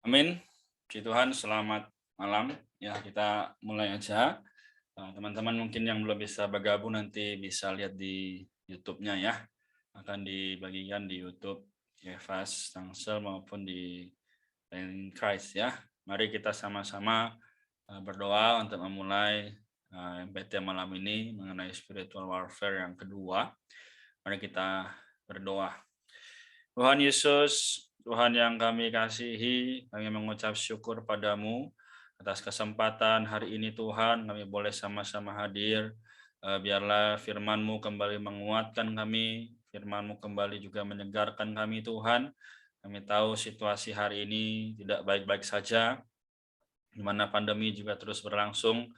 Amin. Puji Tuhan, selamat malam. Ya, kita mulai aja. Teman-teman mungkin yang belum bisa bergabung nanti bisa lihat di YouTube-nya ya. Akan dibagikan di YouTube Evas Tangsel maupun di Christ ya. Mari kita sama-sama berdoa untuk memulai MPT malam ini mengenai spiritual warfare yang kedua. Mari kita berdoa. Tuhan Yesus, Tuhan yang kami kasihi, kami mengucap syukur padamu atas kesempatan hari ini Tuhan, kami boleh sama-sama hadir. Biarlah firman-Mu kembali menguatkan kami, firman-Mu kembali juga menyegarkan kami Tuhan. Kami tahu situasi hari ini tidak baik-baik saja, di mana pandemi juga terus berlangsung.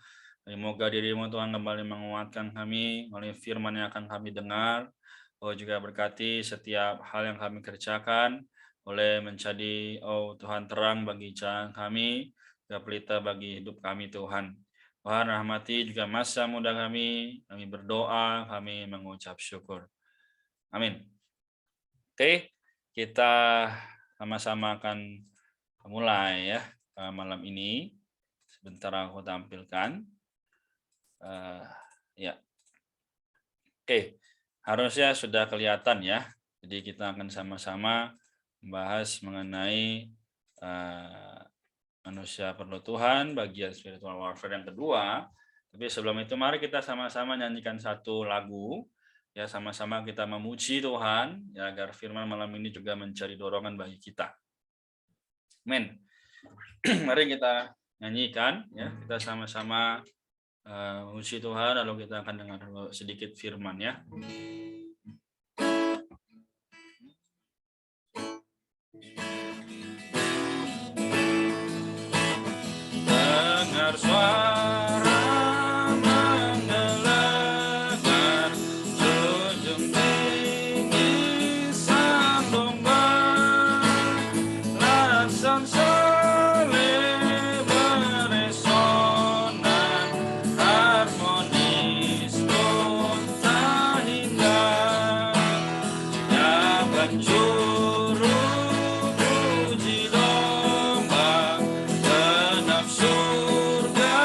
Semoga diri-Mu Tuhan kembali menguatkan kami melalui firman yang akan kami dengar. Juga berkati setiap hal yang kami kerjakan, boleh menjadi Tuhan terang bagi jalan kami, juga pelita bagi hidup kami Tuhan. Tuhan rahmati juga masa muda kami berdoa, kami mengucap syukur. Amin. Oke, kita sama-sama akan mulai ya malam ini. Sebentar aku tampilkan. Ya. Oke, harusnya sudah kelihatan ya. Jadi kita akan sama-sama membahas mengenai manusia perlu Tuhan, bagian spiritual warfare yang kedua. Tapi sebelum itu mari kita sama-sama nyanyikan satu lagu. Ya, sama-sama kita memuji Tuhan ya, agar firman malam ini juga mencari dorongan bagi kita. Amin. Mari kita nyanyikan ya, kita sama-sama memuji Tuhan, lalu kita akan dengar sedikit firman ya. Dengar suara menggelegar, junjung tinggi sang domba, laksana salib beresonan, harmonis pun tak indah, ya penjuru puji domba, genap surga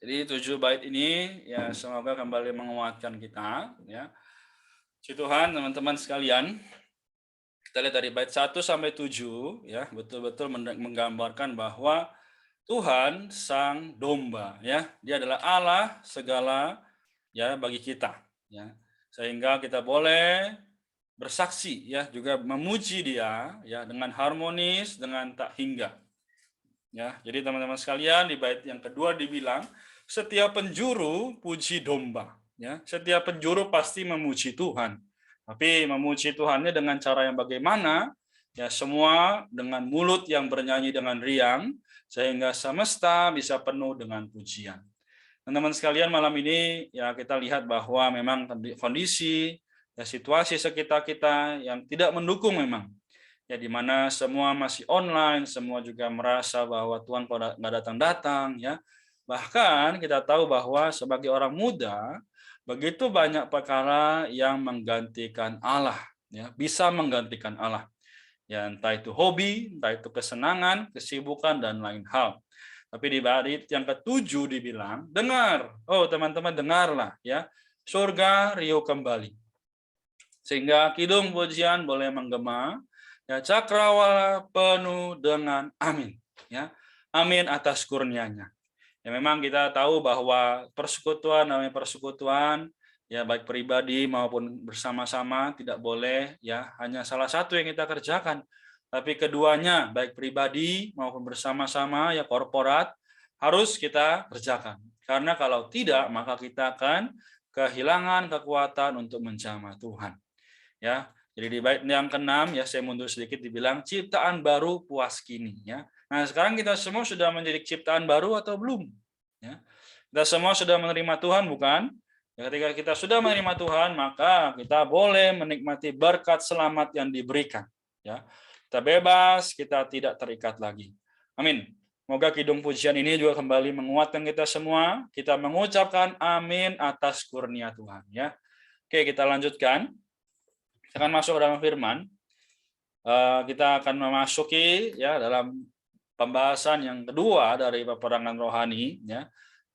Jadi 7 bait ini ya semoga kembali menguatkan kita ya. Puji Tuhan teman-teman sekalian, kita lihat dari bait 1 sampai 7 ya, betul-betul menggambarkan bahwa Tuhan sang domba ya. Dia adalah Allah segala ya bagi kita ya. Sehingga kita boleh bersaksi ya, juga memuji Dia ya dengan harmonis, dengan tak hingga. Ya, jadi teman-teman sekalian di bait yang kedua dibilang setiap penjuru puji domba. Ya, setiap penjuru pasti memuji Tuhan. Tapi memuji Tuhannya dengan cara yang bagaimana? Ya, semua dengan mulut yang bernyanyi dengan riang sehingga semesta bisa penuh dengan pujian. Teman-teman sekalian, malam ini ya kita lihat bahwa memang kondisi ya situasi sekitar kita yang tidak mendukung memang ya di mana semua masih online, semua juga merasa bahwa Tuhan kok nggak datang-datang ya. Bahkan kita tahu bahwa sebagai orang muda begitu banyak perkara yang menggantikan Allah ya, bisa menggantikan Allah. Ya entah itu hobi, entah itu kesenangan, kesibukan dan lain hal. Tapi di bait yang ketujuh dibilang, dengar. Oh, teman-teman dengarlah ya. Surga riuh kembali. Sehingga kidung pujian boleh menggema, ya cakrawala penuh dengan amin ya, amin atas kurnianya ya. Memang kita tahu bahwa persekutuan namanya persekutuan ya, baik pribadi maupun bersama-sama tidak boleh ya hanya salah satu yang kita kerjakan, tapi keduanya baik pribadi maupun bersama-sama ya korporat harus kita kerjakan, karena kalau tidak maka kita akan kehilangan kekuatan untuk menjamah Tuhan ya. Jadi di bait yang ke-6 ya, saya mundur sedikit, dibilang ciptaan baru puas kini ya. Nah, sekarang kita semua sudah menjadi ciptaan baru atau belum? Ya. Kita semua sudah menerima Tuhan bukan? Ya, ketika kita sudah menerima Tuhan, maka kita boleh menikmati berkat selamat yang diberikan ya. Kita bebas, kita tidak terikat lagi. Amin. Semoga kidung pujian ini juga kembali menguatkan kita semua. Kita mengucapkan amin atas kurnia Tuhan ya. Oke, kita lanjutkan. Kita akan masuk dalam firman. Kita akan memasuki ya dalam pembahasan yang kedua dari peperangan rohani ya.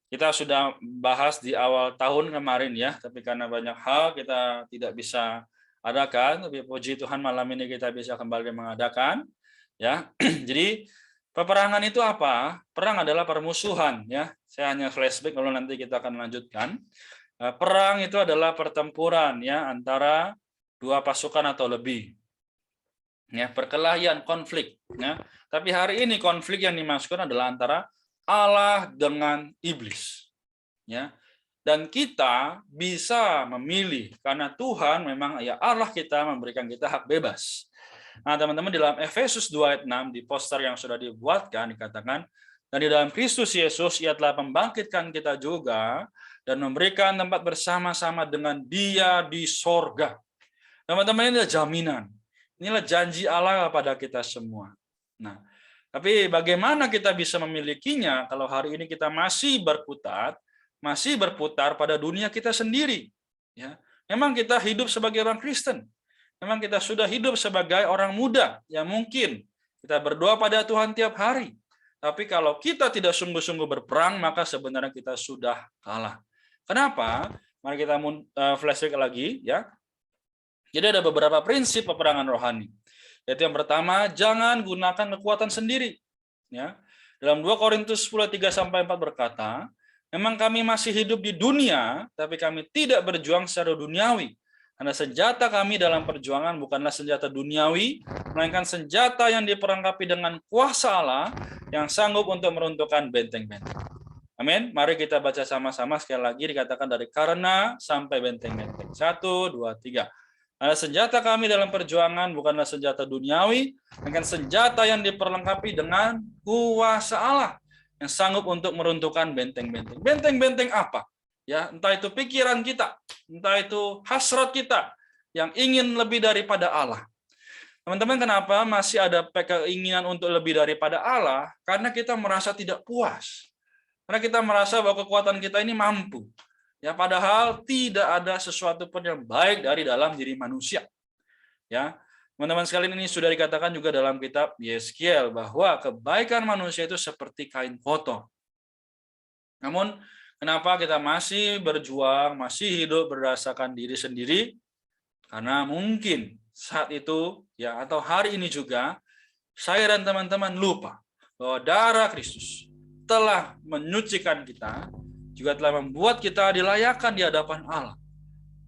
Kita sudah bahas di awal tahun kemarin ya, tapi karena banyak hal kita tidak bisa adakan, tapi puji Tuhan malam ini kita bisa kembali mengadakan ya. Jadi peperangan itu apa? Perang adalah permusuhan ya. Saya hanya flashback, lalu nanti kita akan lanjutkan. Perang itu adalah pertempuran ya antara dua pasukan atau lebih. Ya, perkelahian, konflik, ya. Tapi hari ini konflik yang dimaksudkan adalah antara Allah dengan iblis. Ya. Dan kita bisa memilih karena Tuhan memang ya Allah kita memberikan kita hak bebas. Nah, teman-teman, di dalam Efesus 2 ayat 6 di poster yang sudah dibuatkan dikatakan, dan di dalam Kristus Yesus ia telah membangkitkan kita juga dan memberikan tempat bersama-sama dengan Dia di sorga. Teman-teman, ini adalah jaminan. Inilah janji Allah kepada kita semua. Nah, tapi bagaimana kita bisa memilikinya kalau hari ini kita masih berputar pada dunia kita sendiri? Ya, memang kita hidup sebagai orang Kristen. Memang kita sudah hidup sebagai orang muda yang mungkin kita berdoa pada Tuhan tiap hari. Tapi kalau kita tidak sungguh-sungguh berperang, maka sebenarnya kita sudah kalah. Kenapa? Mari kita flashback lagi ya. Jadi ada beberapa prinsip peperangan rohani. Yaitu yang pertama, jangan gunakan kekuatan sendiri. Ya. Dalam 2 Korintus 10:3-4 berkata, memang kami masih hidup di dunia, tapi kami tidak berjuang secara duniawi. Karena senjata kami dalam perjuangan bukanlah senjata duniawi, melainkan senjata yang diperlengkapi dengan kuasa Allah yang sanggup untuk meruntuhkan benteng-benteng. Amin. Mari kita baca sama-sama sekali lagi, dikatakan dari karena sampai benteng-benteng. 1, 2, 3. Nah, senjata kami dalam perjuangan bukanlah senjata duniawi, melainkan senjata yang diperlengkapi dengan kuasa Allah yang sanggup untuk meruntuhkan benteng-benteng. Benteng-benteng apa? Ya, entah itu pikiran kita, entah itu hasrat kita yang ingin lebih daripada Allah. Teman-teman, kenapa masih ada keinginan untuk lebih daripada Allah? Karena kita merasa tidak puas. Karena kita merasa bahwa kekuatan kita ini mampu. Ya, padahal tidak ada sesuatu pun yang baik dari dalam diri manusia. Ya, teman-teman sekalian, ini sudah dikatakan juga dalam kitab Yeskiel bahwa kebaikan manusia itu seperti kain kotor. Namun kenapa kita masih berjuang, masih hidup berdasarkan diri sendiri? Karena mungkin saat itu ya atau hari ini juga saya dan teman-teman lupa bahwa darah Kristus telah menyucikan kita, juga telah membuat kita dilayakkan di hadapan Allah.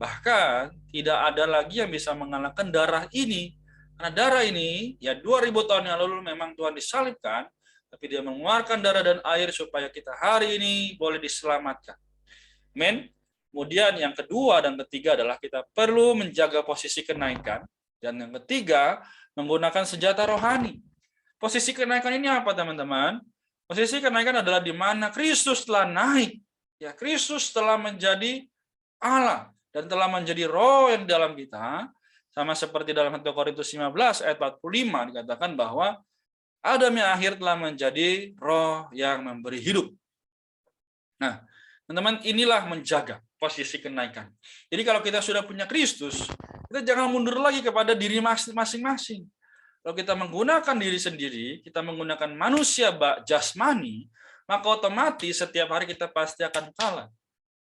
Bahkan tidak ada lagi yang bisa mengalahkan darah ini. Karena darah ini, ya 2000 tahun yang lalu memang Tuhan disalibkan, tapi dia mengeluarkan darah dan air supaya kita hari ini boleh diselamatkan. Amin. Kemudian yang kedua dan ketiga adalah kita perlu menjaga posisi kenaikan. Dan yang ketiga, menggunakan senjata rohani. Posisi kenaikan ini apa, teman-teman? Posisi kenaikan adalah di mana Kristus telah naik. Ya, Kristus telah menjadi Allah dan telah menjadi roh yang di dalam kita. Sama seperti dalam 1 Korintus 15 ayat 45 dikatakan bahwa Adam yang akhir telah menjadi roh yang memberi hidup. Nah, teman-teman, inilah menjaga posisi kenaikan. Jadi kalau kita sudah punya Kristus, kita jangan mundur lagi kepada diri masing-masing. Kalau kita menggunakan diri sendiri, kita menggunakan manusia jasmani, maka otomatis setiap hari kita pasti akan kalah.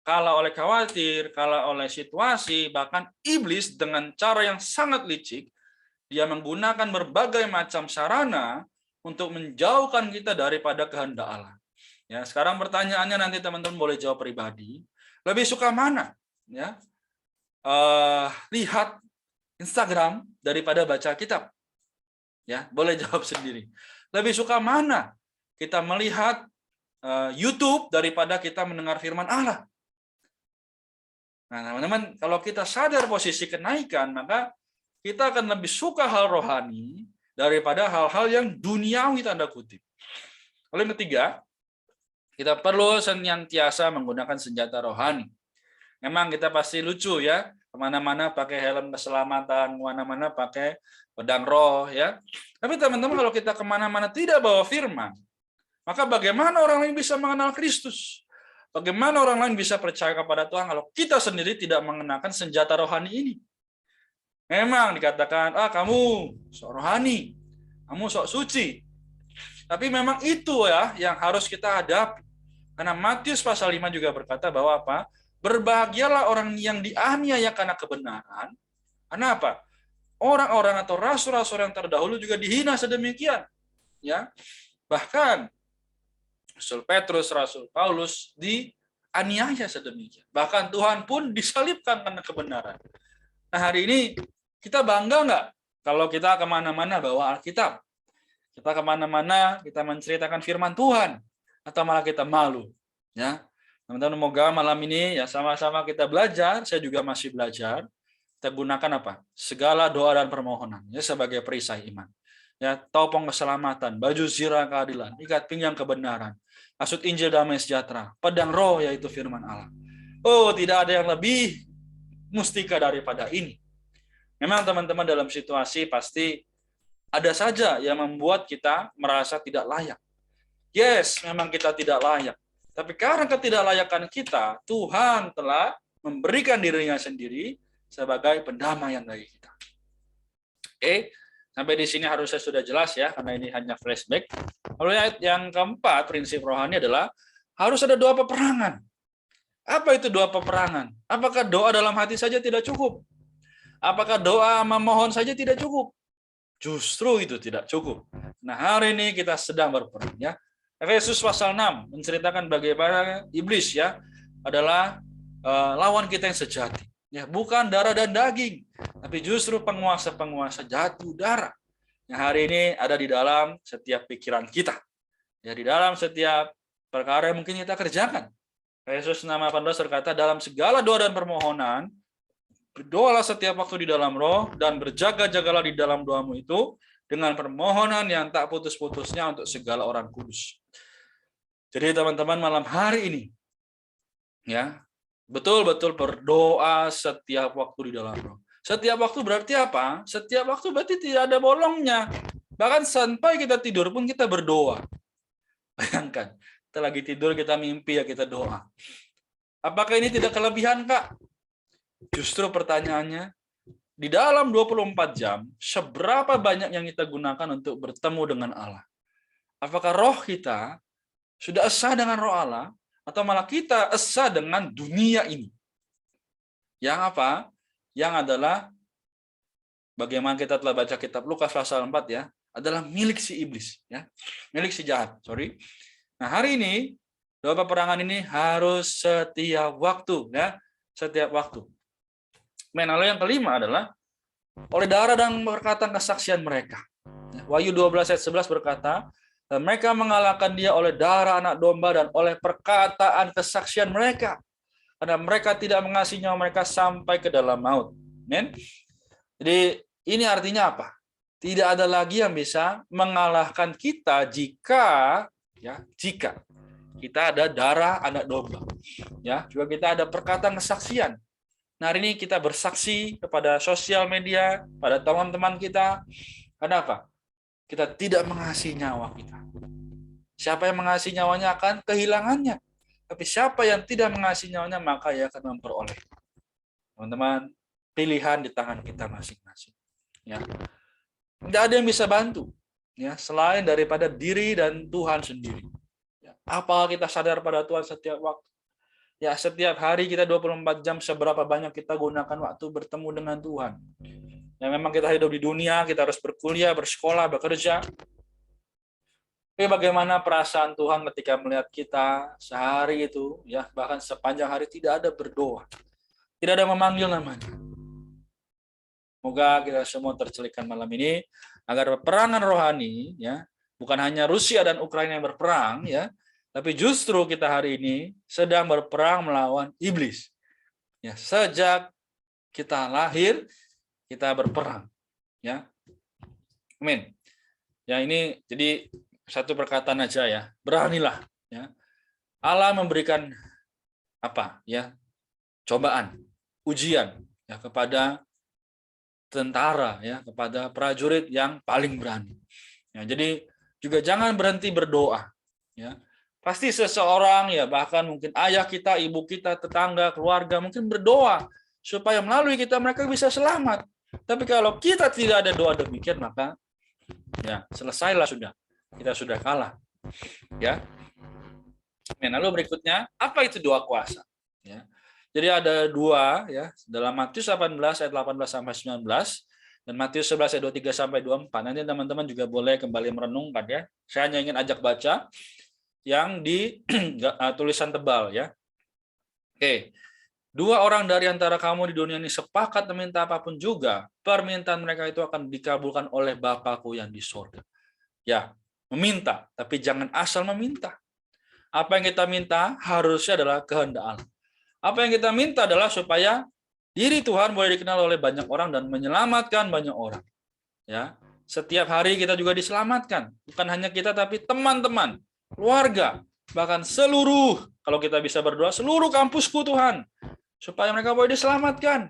Kalah oleh khawatir, kalah oleh situasi, bahkan iblis dengan cara yang sangat licik, dia menggunakan berbagai macam sarana untuk menjauhkan kita daripada kehendak Allah. Ya, sekarang pertanyaannya nanti teman-teman boleh jawab pribadi. Lebih suka mana? Ya, lihat Instagram daripada baca kitab. Ya, boleh jawab sendiri. Lebih suka mana? Kita melihat YouTube daripada kita mendengar firman Allah. Nah, teman-teman, kalau kita sadar posisi kenaikan, maka kita akan lebih suka hal rohani daripada hal-hal yang duniawi tanda kutip. Lalu yang ketiga, kita perlu senantiasa menggunakan senjata rohani. Memang kita pasti lucu ya, kemana-mana pakai helm keselamatan, kemana-mana pakai pedang roh ya. Tapi teman-teman, kalau kita kemana-mana tidak bawa firman, maka bagaimana orang lain bisa mengenal Kristus? Bagaimana orang lain bisa percaya kepada Tuhan kalau kita sendiri tidak mengenakan senjata rohani ini? Memang dikatakan, kamu sok rohani, kamu sok suci. Tapi memang itu ya yang harus kita hadapi. Karena Matius pasal 5 juga berkata bahwa apa? Berbahagialah orang yang dianiaya karena kebenaran. Karena apa? Orang-orang atau rasul-rasul yang terdahulu juga dihina sedemikian. Ya, bahkan Rasul Petrus, Rasul Paulus dianiaya sedemikian. Bahkan Tuhan pun disalibkan karena kebenaran. Nah, hari ini kita bangga nggak kalau kita kemana-mana bawa Alkitab? Kita kemana-mana kita menceritakan firman Tuhan, atau malah kita malu? Ya, teman-teman, semoga malam ini ya sama-sama kita belajar. Saya juga masih belajar. Kita gunakan apa? Segala doa dan permohonan ya sebagai perisai iman. Ya, topeng keselamatan, baju zirah keadilan, ikat pinggang kebenaran, kasut Injil damai sejahtera, pedang roh yaitu firman Allah. Oh, tidak ada yang lebih mustika daripada ini. Memang teman-teman dalam situasi pasti ada saja yang membuat kita merasa tidak layak. Yes, memang kita tidak layak. Tapi karena ketidaklayakan kita, Tuhan telah memberikan dirinya sendiri sebagai pendamaian bagi kita. Oke. Sampai di sini harusnya sudah jelas ya, karena ini hanya flashback. Lalu yang keempat, prinsip rohani adalah harus ada doa peperangan. Apa itu doa peperangan? Apakah doa dalam hati saja tidak cukup? Apakah doa memohon saja tidak cukup? Justru itu tidak cukup. Nah, hari ini kita sedang berperang ya. Efesus pasal 6 menceritakan bagaimana iblis ya adalah lawan kita yang sejati. Ya, bukan darah dan daging, tapi justru penguasa-penguasa jahat udara yang hari ini ada di dalam setiap pikiran kita. Ya, di dalam setiap perkara yang mungkin kita kerjakan. Yesus 6:18 berkata, dalam segala doa dan permohonan, berdoalah setiap waktu di dalam roh, dan berjaga-jagalah di dalam doamu itu dengan permohonan yang tak putus-putusnya untuk segala orang kudus. Jadi teman-teman, malam hari ini, ya, betul-betul berdoa setiap waktu di dalam roh. Setiap waktu berarti apa? Setiap waktu berarti tidak ada bolongnya. Bahkan sampai kita tidur pun kita berdoa. Bayangkan, kita lagi tidur, kita mimpi, ya kita doa. Apakah ini tidak kelebihan, Kak? Justru pertanyaannya, di dalam 24 jam, seberapa banyak yang kita gunakan untuk bertemu dengan Allah? Apakah roh kita sudah sah dengan roh Allah? atau malah kita esa dengan dunia ini. Yang apa? Yang adalah bagaimana kita telah baca kitab Lukas pasal 4 ya, adalah milik si iblis ya. Milik si jahat, sorry. Nah, hari ini doa peperangan ini harus setiap waktu ya, setiap waktu. Lalu yang kelima adalah oleh darah dan perkataan kesaksian mereka. Wahyu 12 ayat 11 berkata, dan mereka mengalahkan dia oleh darah anak domba dan oleh perkataan kesaksian mereka. Karena mereka tidak mengasihi nyawa mereka sampai ke dalam maut. Amen. Jadi ini artinya apa? Tidak ada lagi yang bisa mengalahkan kita jika kita ada darah anak domba. Ya, juga kita ada perkataan kesaksian. Nah, hari ini kita bersaksi kepada sosial media, pada teman-teman kita. Kenapa? Kita tidak mengasihi nyawa kita. Siapa yang mengasihi nyawanya akan kehilangannya. Tapi siapa yang tidak mengasihi nyawanya, maka ia akan memperoleh. Teman-teman, pilihan di tangan kita masing-masing. Ya. Tidak ada yang bisa bantu, ya, selain daripada diri dan Tuhan sendiri. Ya. Apakah kita sadar pada Tuhan setiap waktu? Ya, setiap hari kita 24 jam, seberapa banyak kita gunakan waktu bertemu dengan Tuhan. Ya, memang kita hidup di dunia, kita harus berkuliah, bersekolah, bekerja. Tapi bagaimana perasaan Tuhan ketika melihat kita sehari itu, ya, bahkan sepanjang hari tidak ada berdoa, tidak ada memanggil namanya. Semoga kita semua tercelikkan malam ini agar peperangan rohani, ya, bukan hanya Rusia dan Ukraina yang berperang, ya, tapi justru kita hari ini sedang berperang melawan iblis. Ya, sejak kita lahir kita berperang, ya. Amin. Ya, ini jadi satu perkataan aja ya. Beranilah, ya. Allah memberikan apa, ya? Cobaan, ujian, ya, kepada tentara, ya, kepada prajurit yang paling berani. Ya, jadi juga jangan berhenti berdoa, ya. Pasti seseorang, ya, bahkan mungkin ayah kita, ibu kita, tetangga, keluarga mungkin berdoa supaya melalui kita mereka bisa selamat. Tapi kalau kita tidak ada doa demikian, maka ya selesailah sudah. Kita sudah kalah. Ya. Lalu berikutnya, apa itu doa kuasa? Ya. Jadi ada dua, ya, dalam Matius 18 ayat 18 sampai 19 dan Matius 11 ayat 23 sampai 24. Nanti teman-teman juga boleh kembali merenungkan, ya. Saya hanya ingin ajak baca yang di tulisan tebal, ya. Oke. Dua orang dari antara kamu di dunia ini sepakat meminta apapun juga, permintaan mereka itu akan dikabulkan oleh Bapakku yang di sorga. Ya, meminta, tapi jangan asal meminta. Apa yang kita minta harusnya adalah kehendak Allah. Apa yang kita minta adalah supaya diri Tuhan boleh dikenal oleh banyak orang dan menyelamatkan banyak orang. Ya, setiap hari kita juga diselamatkan. Bukan hanya kita, tapi teman-teman, keluarga, bahkan seluruh, kalau kita bisa berdoa, seluruh kampusku Tuhan, supaya mereka boleh diselamatkan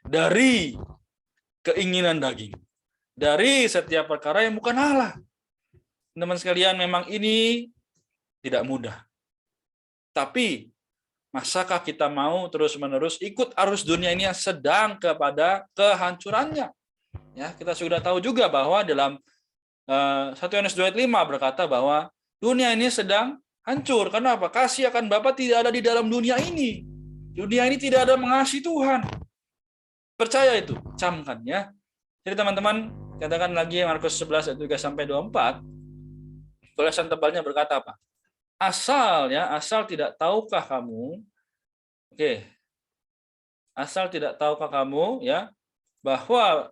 dari keinginan daging, dari setiap perkara yang bukan Allah. Teman-teman sekalian, memang ini tidak mudah. Tapi masakah kita mau terus-menerus ikut arus dunia ini yang sedang kepada kehancurannya? Ya, kita sudah tahu juga bahwa dalam 1 Yohanes 2 ayat 5 berkata bahwa dunia ini sedang hancur. Karena apa? Kasih akan Bapa tidak ada di dalam dunia ini. Dunia ini tidak ada mengasihi Tuhan. Percaya itu, camkan, ya. Jadi teman-teman, katakan lagi Markus 11 ayat 3 sampai 24. Tulisan tebalnya berkata apa? Asal tidak tahukah kamu, asal tidak tahukah kamu, ya, bahwa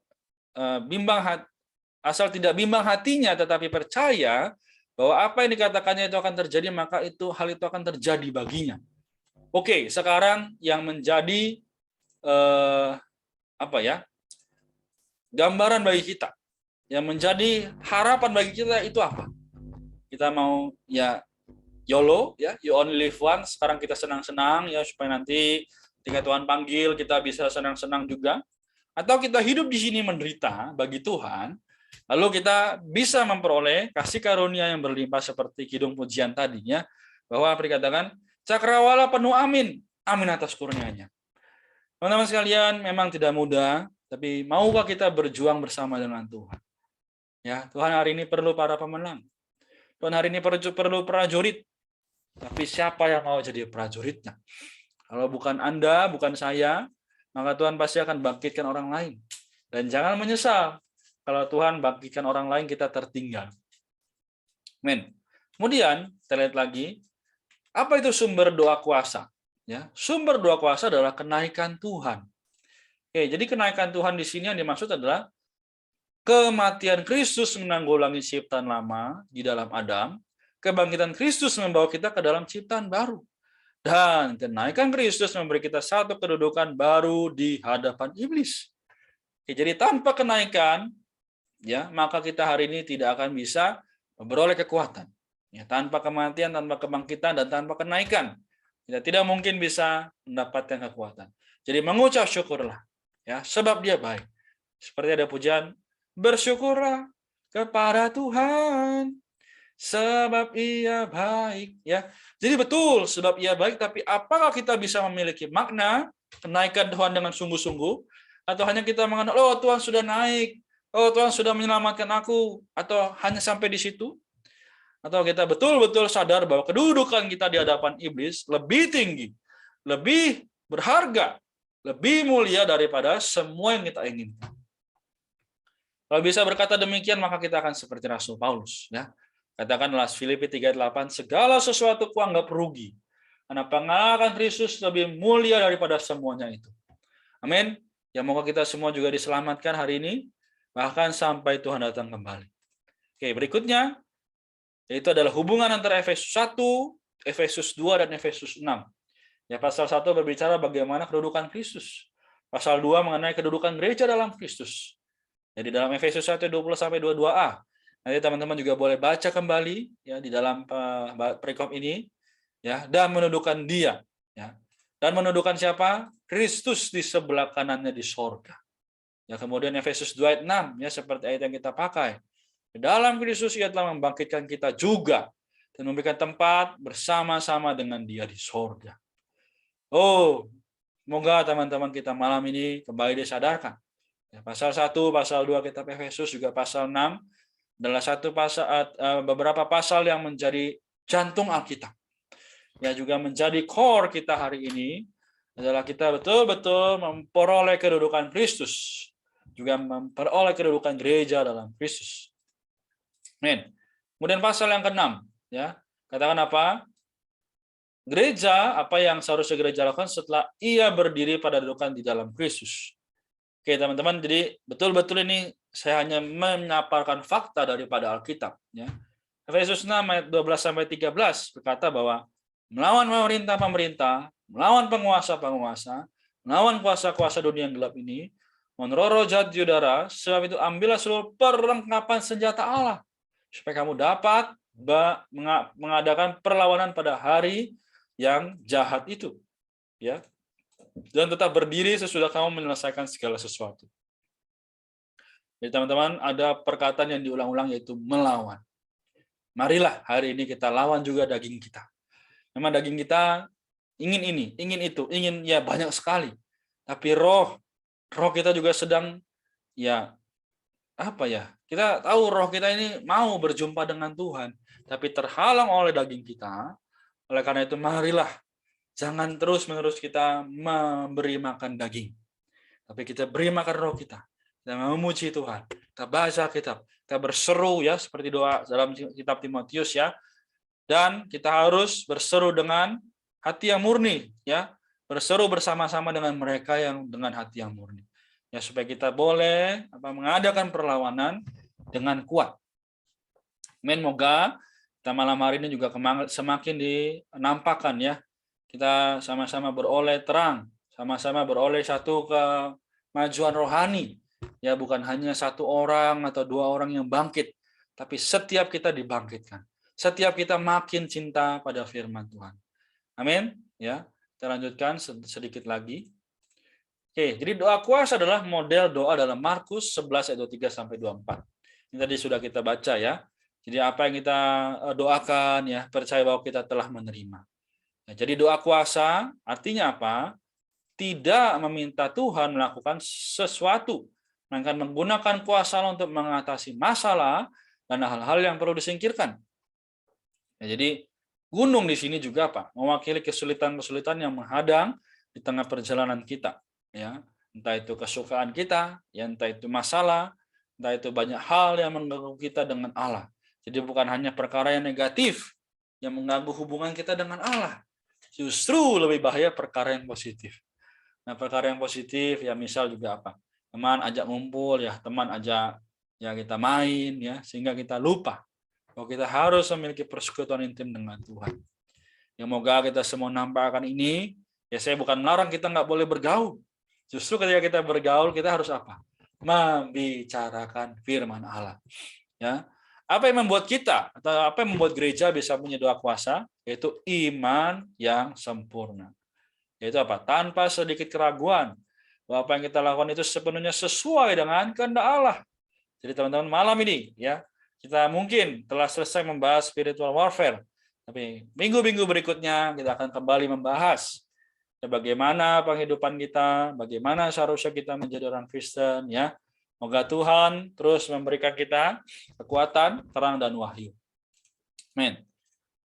asal tidak bimbang hatinya tetapi percaya bahwa apa yang dikatakannya itu akan terjadi, maka hal itu akan terjadi baginya. Sekarang yang menjadi gambaran bagi kita, yang menjadi harapan bagi kita itu apa? Kita mau, ya, YOLO, ya, you only live once. Sekarang kita senang-senang, ya, supaya nanti ketika Tuhan panggil kita bisa senang-senang juga. Atau kita hidup di sini menderita bagi Tuhan, lalu kita bisa memperoleh kasih karunia yang berlimpah seperti kidung pujian tadinya, bahwa dikatakan cakrawala penuh amin, amin atas kurnianya. Teman-teman sekalian, memang tidak mudah, tapi maukah kita berjuang bersama dengan Tuhan? Ya, Tuhan hari ini perlu para pemenang. Tuhan hari ini perlu prajurit. Tapi siapa yang mau jadi prajuritnya? Kalau bukan Anda, bukan saya, maka Tuhan pasti akan bangkitkan orang lain. Dan jangan menyesal kalau Tuhan bangkitkan orang lain kita tertinggal. Amin. Kemudian kita lihat lagi, apa itu sumber doa kuasa? Ya, sumber doa kuasa adalah kenaikan Tuhan. Oke, jadi kenaikan Tuhan di sini yang dimaksud adalah kematian Kristus menanggulangi ciptaan lama di dalam Adam, kebangkitan Kristus membawa kita ke dalam ciptaan baru. Dan kenaikan Kristus memberi kita satu kedudukan baru di hadapan iblis. Oke, jadi tanpa kenaikan, ya, maka kita hari ini tidak akan bisa memperoleh kekuatan. Ya, tanpa kematian, tanpa kebangkitan, dan tanpa kenaikan, kita tidak mungkin bisa mendapatkan kekuatan. Jadi mengucap syukurlah, ya, sebab Dia baik. Seperti ada pujian, bersyukurlah kepada Tuhan, sebab Ia baik. Ya, jadi betul, sebab Ia baik. Tapi apakah kita bisa memiliki makna kenaikan Tuhan dengan sungguh-sungguh, atau hanya kita mengenal, oh Tuhan sudah naik, oh Tuhan sudah menyelamatkan aku, atau hanya sampai di situ? Atau kita betul-betul sadar bahwa kedudukan kita di hadapan iblis lebih tinggi, lebih berharga, lebih mulia daripada semua yang kita inginkan. Kalau bisa berkata demikian, maka kita akan seperti Rasul Paulus. Ya. Katakanlah Filipi 3:8, segala sesuatu kuanggap rugi, karena pengalaman Kristus lebih mulia daripada semuanya itu. Amin. Ya, moga kita semua juga diselamatkan hari ini, bahkan sampai Tuhan datang kembali. Oke, berikutnya, yaitu adalah hubungan antara Efesus 1, Efesus 2, dan Efesus 6. Ya, pasal 1 berbicara bagaimana kedudukan Kristus. Pasal 2 mengenai kedudukan gereja dalam Kristus. Jadi dalam Efesus 1, 20-22a. Nanti teman-teman juga boleh baca kembali ya di dalam perikop ini. Ya, dan menundukkan Dia. Ya. Dan menundukkan siapa? Kristus di sebelah kanannya di sorga. Ya, kemudian Efesus 2 ayat 6, ya, seperti ayat yang kita pakai. Dalam Kristus Ia telah membangkitkan kita juga dan memberikan tempat bersama-sama dengan Dia di sorga. Oh, semoga teman-teman kita malam ini kembali disadarkan. Ya, pasal 1, pasal 2 kitab Efesus, juga pasal 6 adalah beberapa pasal yang menjadi jantung Alkitab. Ya, juga menjadi core kita hari ini adalah kita betul-betul memperoleh kedudukan Kristus, juga memperoleh kedudukan gereja dalam Kristus. Amin. Kemudian pasal yang ke-6, ya. Katakan apa? Gereja, apa yang seharusnya gereja lakukan setelah ia berdiri pada kedudukan di dalam Kristus. Oke, teman-teman, jadi betul-betul ini saya hanya menyampaikan fakta daripada Alkitab, ya. Efesus 6 ayat 12-13 berkata bahwa melawan pemerintah-pemerintah, melawan penguasa-penguasa, melawan kuasa-kuasa dunia yang gelap ini, menroro jahat di udara, sebab itu ambillah seluruh perlengkapan senjata Allah, supaya kamu dapat mengadakan perlawanan pada hari yang jahat itu, ya, dan tetap berdiri sesudah kamu menyelesaikan segala sesuatu. Jadi teman-teman, ada perkataan yang diulang-ulang, yaitu melawan. Marilah hari ini kita lawan juga daging kita. Memang daging kita ingin ini, ingin itu, ingin ya banyak sekali. Tapi roh kita juga sedang ya apa ya? Kita tahu roh kita ini mau berjumpa dengan Tuhan, tapi terhalang oleh daging kita. Oleh karena itu marilah jangan terus-menerus kita memberi makan daging, tapi kita beri makan roh kita. Kita memuji Tuhan, kita baca kitab, kita berseru ya seperti doa dalam kitab Timotius ya. Dan kita harus berseru dengan hati yang murni ya, berseru bersama-sama dengan mereka yang dengan hati yang murni. Ya, supaya kita boleh mengadakan perlawanan dengan kuat. Amin. Moga kita malam hari ini juga semakin dinampakkan ya. Kita sama-sama beroleh terang, sama-sama beroleh satu kemajuan rohani. Ya, bukan hanya satu orang atau dua orang yang bangkit, tapi setiap kita dibangkitkan. Setiap kita makin cinta pada firman Tuhan. Amin. Ya, kita lanjutkan sedikit lagi. Oke, jadi doa kuasa adalah model doa dalam Markus 11 ayat 23-24. Ini tadi sudah kita baca ya. Jadi apa yang kita doakan ya, percaya bahwa kita telah menerima. Nah, jadi doa kuasa artinya apa? Tidak meminta Tuhan melakukan sesuatu, melainkan menggunakan kuasa untuk mengatasi masalah dan hal-hal yang perlu disingkirkan. Ya, jadi Gunung di sini juga apa? Mewakili kesulitan-kesulitan yang menghadang di tengah perjalanan kita, ya. Entah itu kesukaan kita, ya entah itu masalah, entah itu banyak hal yang mengganggu kita dengan Allah. Jadi bukan hanya perkara yang negatif yang mengganggu hubungan kita dengan Allah. Justru lebih bahaya perkara yang positif. Nah, perkara yang positif ya misal juga apa? Teman ajak ngumpul ya, teman ajak ya kita main ya, sehingga kita lupa bahwa kita harus memiliki persekutuan intim dengan Tuhan. Yang moga kita semua nampakkan ini, ya saya bukan melarang kita nggak boleh bergaul. Justru ketika kita bergaul, kita harus apa? Membicarakan firman Allah. Ya, apa yang membuat kita atau apa yang membuat gereja bisa punya doa kuasa? Yaitu iman yang sempurna. Yaitu apa? Tanpa sedikit keraguan bahwa apa yang kita lakukan itu sepenuhnya sesuai dengan kehendak Allah. Jadi teman-teman malam ini ya kita mungkin telah selesai membahas spiritual warfare, tapi minggu-minggu berikutnya kita akan kembali membahas bagaimana penghidupan kita, bagaimana seharusnya kita menjadi orang Kristen ya. Semoga Tuhan terus memberikan kita kekuatan, terang dan wahyu. Amin.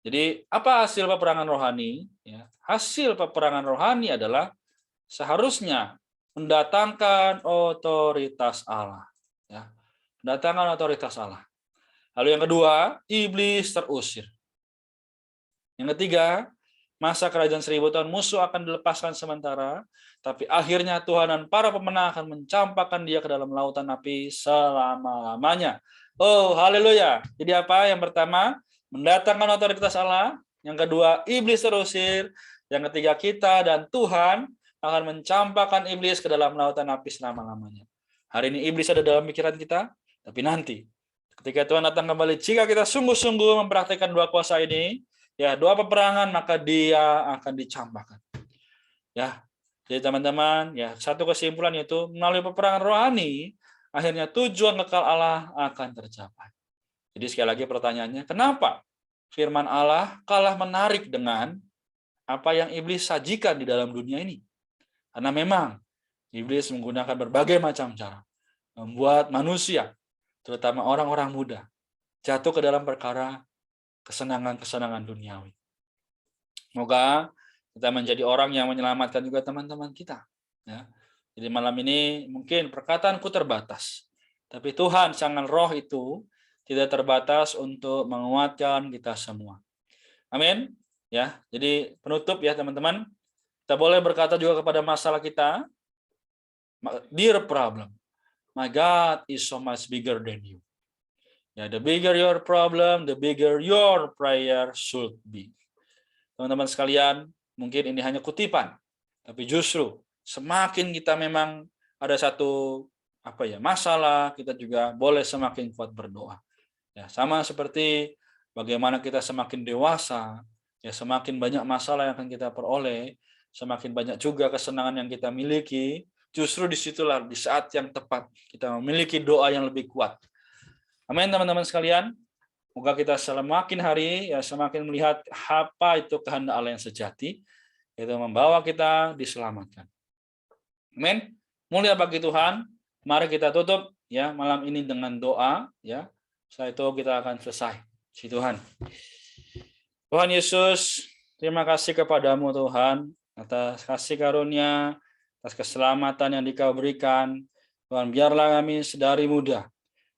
Jadi apa hasil peperangan rohani? Ya, hasil peperangan rohani adalah seharusnya mendatangkan otoritas Allah. Ya, mendatangkan otoritas Allah. Lalu yang kedua, iblis terusir. Yang ketiga, masa kerajaan 1000 tahun musuh akan dilepaskan sementara, tapi akhirnya Tuhan dan para pemenang akan mencampakkan dia ke dalam lautan api selama-lamanya. Oh, haleluya. Jadi apa? Yang pertama, mendatangkan otoritas Allah. Yang kedua, iblis terusir. Yang ketiga, kita dan Tuhan akan mencampakkan iblis ke dalam lautan api selama-lamanya. Hari ini iblis ada dalam pikiran kita, tapi nanti ketika Tuhan datang kembali, jika kita sungguh-sungguh mempraktikkan doa kuasa ini, ya doa peperangan, maka dia akan dicampakkan. Ya, jadi teman-teman, ya satu kesimpulan yaitu melalui peperangan rohani, akhirnya tujuan kekal Allah akan tercapai. Jadi sekali lagi pertanyaannya, kenapa firman Allah kalah menarik dengan apa yang iblis sajikan di dalam dunia ini? Karena memang iblis menggunakan berbagai macam cara membuat manusia, terutama orang-orang muda, jatuh ke dalam perkara kesenangan-kesenangan duniawi. Semoga kita menjadi orang yang menyelamatkan juga teman-teman kita. Ya. Jadi malam ini mungkin perkataanku terbatas, tapi Tuhan Sang Roh itu tidak terbatas untuk menguatkan kita semua. Amin. Ya, jadi penutup ya teman-teman, kita boleh berkata juga kepada masalah kita, dear problem, my God is so much bigger than you. Ya, the bigger your problem, the bigger your prayer should be. Teman-teman sekalian, mungkin ini hanya kutipan, tapi justru semakin kita memang ada satu masalah, kita juga boleh semakin kuat berdoa. Ya, sama seperti bagaimana kita semakin dewasa, ya semakin banyak masalah yang akan kita peroleh, semakin banyak juga kesenangan yang kita miliki. Justru disitulah di saat yang tepat kita memiliki doa yang lebih kuat. Amin teman-teman sekalian. Semoga kita semakin hari ya semakin melihat apa itu kehendak Allah yang sejati, yaitu membawa kita diselamatkan. Amin. Mulia bagi Tuhan. Mari kita tutup ya malam ini dengan doa ya. Setelah itu kita akan selesai. Si Tuhan. Tuhan Yesus, terima kasih kepadamu Tuhan atas kasih karunia, atas keselamatan yang Dikau berikan. Tuhan, biarlah kami sedari muda,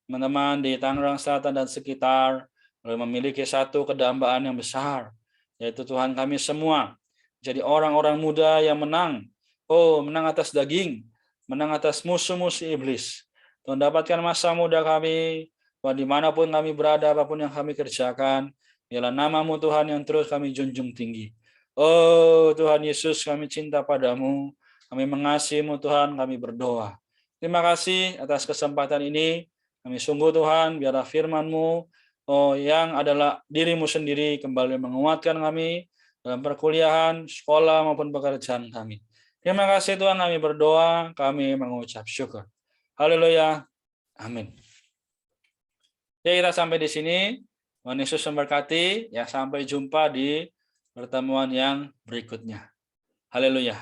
teman-teman di Tangerang Selatan dan sekitar, memiliki satu kedambaan yang besar, yaitu Tuhan kami semua jadi orang-orang muda yang menang. Oh, menang atas daging, menang atas musuh-musuh iblis. Tuhan, dapatkan masa muda kami, Tuhan, dimanapun kami berada, apapun yang kami kerjakan, biarlah nama-Mu Tuhan yang terus kami junjung tinggi. Oh Tuhan Yesus, kami cinta padamu, kami mengasihi-Mu Tuhan, kami berdoa. Terima kasih atas kesempatan ini. Kami sungguh Tuhan, biarlah firman-Mu yang adalah diri-Mu sendiri kembali menguatkan kami dalam perkuliahan, sekolah maupun pekerjaan kami. Terima kasih Tuhan, kami berdoa, kami mengucap syukur. Haleluya. Amin. Ya, kita sampai di sini. Tuhan Yesus memberkati. Ya, sampai jumpa di pertemuan yang berikutnya. Haleluya.